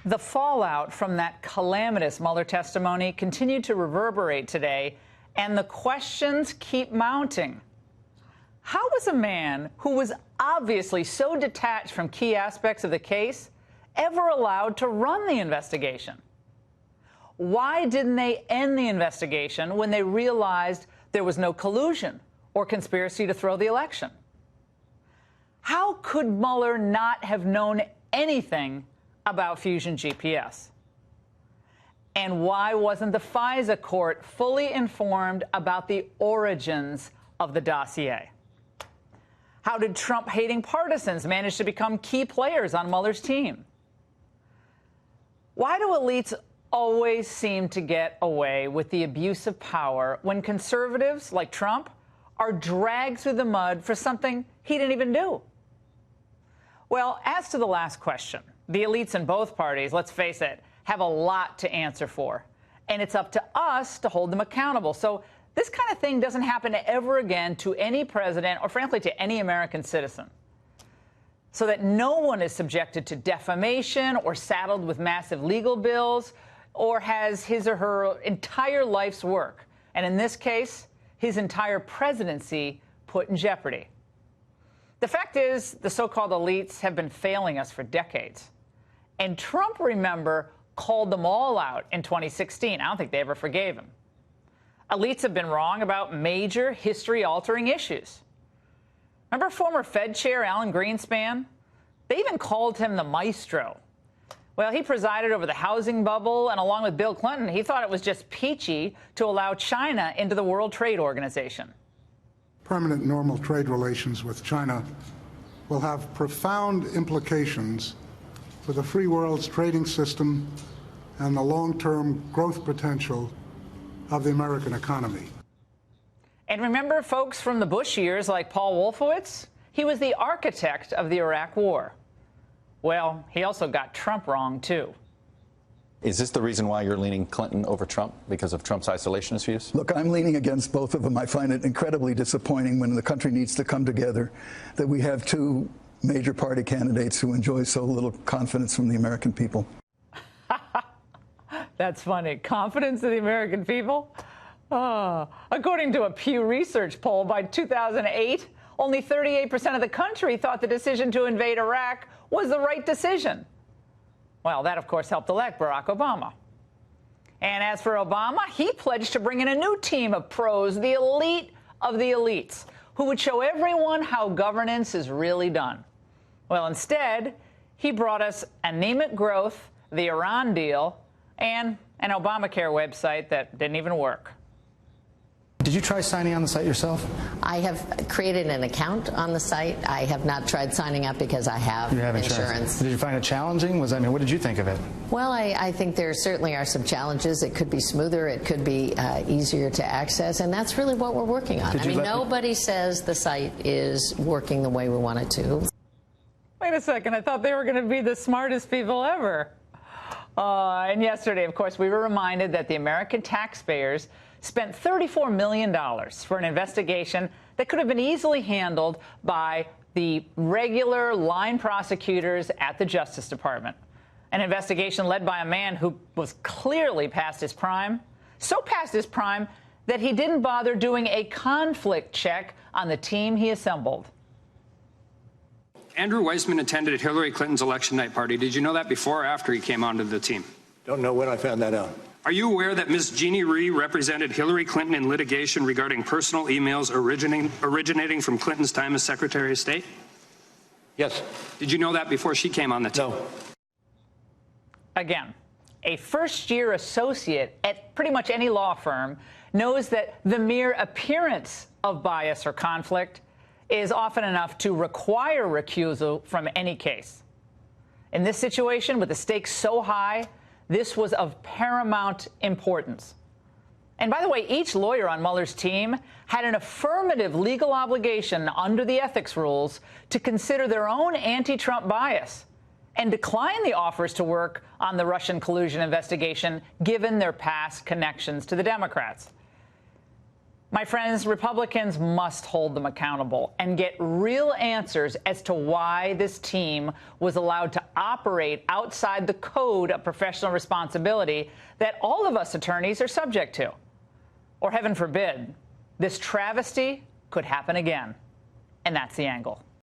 The fallout from that calamitous Mueller testimony continued to reverberate today, and the questions keep mounting. How was a man who was obviously so detached from key aspects of the case ever allowed to run the investigation? Why didn't they end the investigation when they realized there was no collusion or conspiracy to throw the election? How could Mueller not have known anything about Fusion GPS? And why wasn't the FISA court fully informed about the origins of the dossier? How did Trump-hating partisans manage to become key players on Mueller's team? Why do elites always seem to get away with the abuse of power when conservatives like Trump are dragged through the mud for something he didn't even do? Well, as to the last question, the elites in both parties, let's face it, have a lot to answer for. And it's up to us to hold them accountable. So this kind of thing doesn't happen ever again to any president or, frankly, to any American citizen. So that no one is subjected to defamation or saddled with massive legal bills or has his or her entire life's work, and in this case, his entire presidency, put in jeopardy. The fact is, the so-called elites have been failing us for decades. And Trump, remember, called them all out in 2016. I don't think they ever forgave him. Elites have been wrong about major history-altering issues. Remember former Fed Chair Alan Greenspan? They even called him the maestro. Well, he presided over the housing bubble, and along with Bill Clinton, he thought it was just peachy to allow China into the World Trade Organization. Permanent normal trade relations with China will have profound implications for the free world's trading system and the long-term growth potential of the American economy. And remember folks from the Bush years like Paul Wolfowitz? He was the architect of the Iraq War. Well, he also got Trump wrong, too. Is this the reason why you're leaning Clinton over Trump, because of Trump's isolationist views? Look, I'm leaning against both of them. I find it incredibly disappointing when the country needs to come together that we have two major party candidates who enjoy so little confidence from the American people. That's funny. Confidence in the American people? According to a Pew Research poll by 2008, only 38% of the country thought the decision to invade Iraq was the right decision. Well, that, of course, helped elect Barack Obama. And as for Obama, he pledged to bring in a new team of pros, the elite of the elites, who would show everyone how governance is really done. Well, instead, he brought us anemic growth, the Iran deal, and an Obamacare website that didn't even work. Did you try signing on the site yourself? I have created an account on the site. I have not tried signing up because I have insurance. Did you find it challenging? What did you think of it? Well, I think there certainly are some challenges. It could be smoother. It could be easier to access. And that's really what we're working on. I mean, nobody says the site is working the way we want it to. Wait a second. I thought they were going to be the smartest people ever. And yesterday, of course, we were reminded that the American taxpayers spent $34 million for an investigation that could have been easily handled by the regular line prosecutors at the Justice Department. An investigation led by a man who was clearly past his prime, so past his prime that he didn't bother doing a conflict check on the team he assembled. Andrew Weissman attended Hillary Clinton's election night party. Did you know that before or after he came onto the team? Don't know when I found that out. Are you aware that Ms. Jeannie Rhee represented Hillary Clinton in litigation regarding personal emails originating from Clinton's time as Secretary of State? Yes. Did you know that before she came on the team? No. Again, a first-year associate at pretty much any law firm knows that the mere appearance of bias or conflict is often enough to require recusal from any case. In this situation, with the stakes so high, this was of paramount importance. And by the way, each lawyer on Mueller's team had an affirmative legal obligation under the ethics rules to consider their own anti-Trump bias and decline the offers to work on the Russian collusion investigation, given their past connections to the Democrats. My friends, Republicans must hold them accountable and get real answers as to why this team was allowed to operate outside the code of professional responsibility that all of us attorneys are subject to. Or heaven forbid, this travesty could happen again. And that's The Angle.